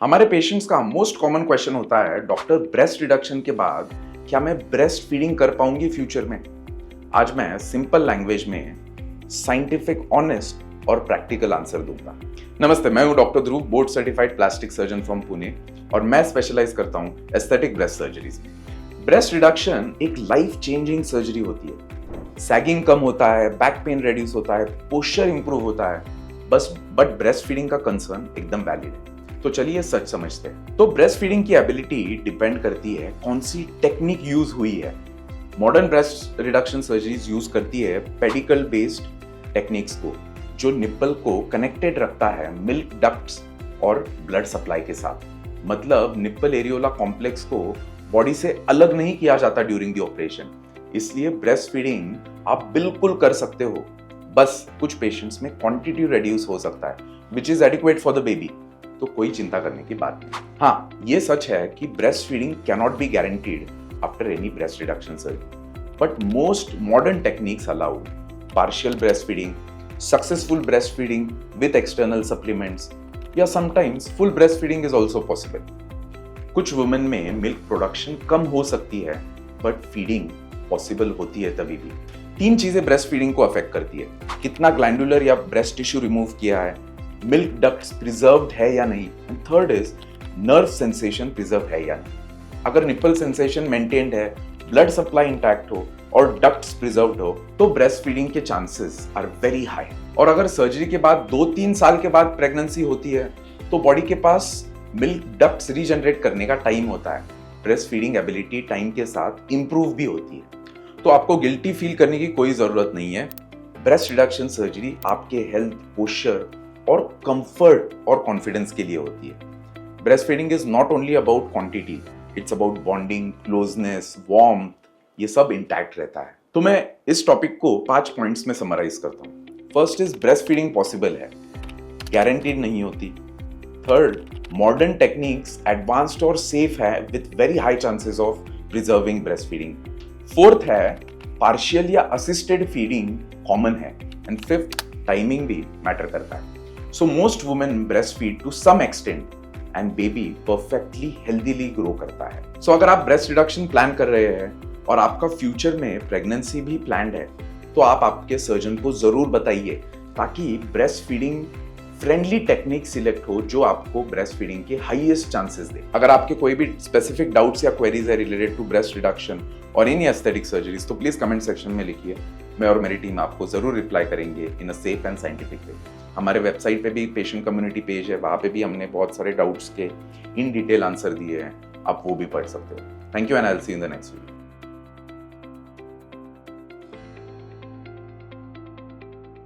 हमारे पेशेंट्स का most common question होता है, डॉक्टर ब्रेस्ट रिडक्शन के बाद क्या मैं ब्रेस्ट फीडिंग कर पाऊंगी फ्यूचर में? आज मैं सिंपल लैंग्वेज में साइंटिफिक, ऑनेस्ट और प्रैक्टिकल आंसर दूंगा। नमस्ते, मैं हूं doctor Dhruv, board certified plastic surgeon from Pune और मैं स्पेशलाइज करता हूं एस्थेटिक ब्रेस्ट सर्जरीज में। ब्रेस्ट रिडक्शन एक लाइफ चेंजिंग सर्जरी होती है। सैगिंग कम होता है, बैक पेन रेड्यूस होता है, पोस्चर इंप्रूव होता है, बट ब्रेस्ट फीडिंग का कंसर्न एकदम वैलिड है। तो चलिए सच समझते हैं। तो ब्रेस्ट फीडिंग की एबिलिटी डिपेंड करती है कौन सी टेक्निक यूज हुई है। Modern breast reduction surgeries use करती है पेडिकल बेस्ड टेक्निक्स को, जो निप्पल को कनेक्टेड रखता है मिल्क डक्ट्स और ब्लड सप्लाई के साथ। मतलब निप्पल एरियोला कॉम्प्लेक्स को बॉडी से अलग नहीं किया जाता ड्यूरिंग द ऑपरेशन। इसलिए ब्रेस्ट फीडिंग आप बिल्कुल कर सकते हो, बस कुछ पेशेंट्स में क्वांटिटी रिड्यूस हो सकता है, which is adequate for the baby. तो कोई चिंता करने की बात नहीं। हाँ, ये सच है कि breast feeding cannot be guaranteed after any breast reduction surgery, but most modern techniques allow partial breast feeding, successful breast feeding with external supplements, या sometimes full breast feeding is also possible. कुछ women में milk production कम हो सकती है, but feeding possible होती है तभी भी। 3 चीजें ब्रेस्ट फीडिंग को अफेक्ट करती है: कितना ग्लैंडुलर या ब्रेस्ट टिश्यू रिमूव किया है, मिल्क डक्ट्स प्रिजर्व्ड है या नहीं, and third is nerve sensation preserve है या नहीं। अगर निप्पल सेंसेशन मेंटेन्ड है, ब्लड सप्लाई इंटैक्ट हो और डक्ट्स प्रिजर्व्ड हो, तो ब्रेस्ट फीडिंग के चांसेस आर वेरी हाई। और अगर सर्जरी के बाद 2-3 साल के बाद प्रेगनेंसी होती है, तो बॉडी के पास मिल्क डक्ट्स रीजनरेट करने का टाइम होता है। ब्रेस्ट फीडिंग एबिलिटी टाइम के साथ इंप्रूव भी होती है। तो आपको गिल्टी फील करने की कोई जरूरत नहीं है। ब्रेस्ट रिडक्शन सर्जरी आपके हेल्थ, पोस्चर और कंफर्ट और कॉन्फिडेंस के लिए होती है। Breast feeding is not only about quantity, it's about bonding, closeness, warmth, ये सब इंटैक्ट रहता है। तो मैं इस टॉपिक को 5 पॉइंट्स में समराइज करता हूँ। First is breast feeding possible है, गारंटीड नहीं होती। थर्ड, मॉडर्न टेक्निक्स एडवांस्ड और सेफ है with very high chances of preserving breast feeding. Fourth है, पार्शियल या असिस्टेड फीडिंग कॉमन है। एंड फिफ्थ, टाइमिंग भी मैटर करता है। So most women breastfeed to some extent and baby perfectly healthily grow करता है। So अगर आप ब्रेस्ट रिडक्शन प्लान कर रहे हैं और आपका फ्यूचर में प्रेगनेंसी भी प्लान्ड है, तो आप आपके सर्जन को जरूर बताइए, ताकि breast feeding friendly technique select हो जो आपको ब्रेस्ट फीडिंग के हाईएस्ट चांसेस दे। अगर आपके कोई भी स्पेसिफिक डाउट्स या क्वेरीज है रिलेटेड टू ब्रेस्ट रिडक्शन और एनी एस्थेटिक सर्जरीज, तो प्लीज कमेंट सेक्शन में लिखिए। मैं और मेरी टीम आपको जरूर रिप्लाई करेंगे in a safe and scientific way. हमारे वेबसाइट पे भी पेशेंट कम्युनिटी पेज है, वहां पे भी हमने बहुत सारे डाउट्स के इन डिटेल आंसर दिए हैं, आप वो भी पढ़ सकते हो। Thank you and I will see you in the next video.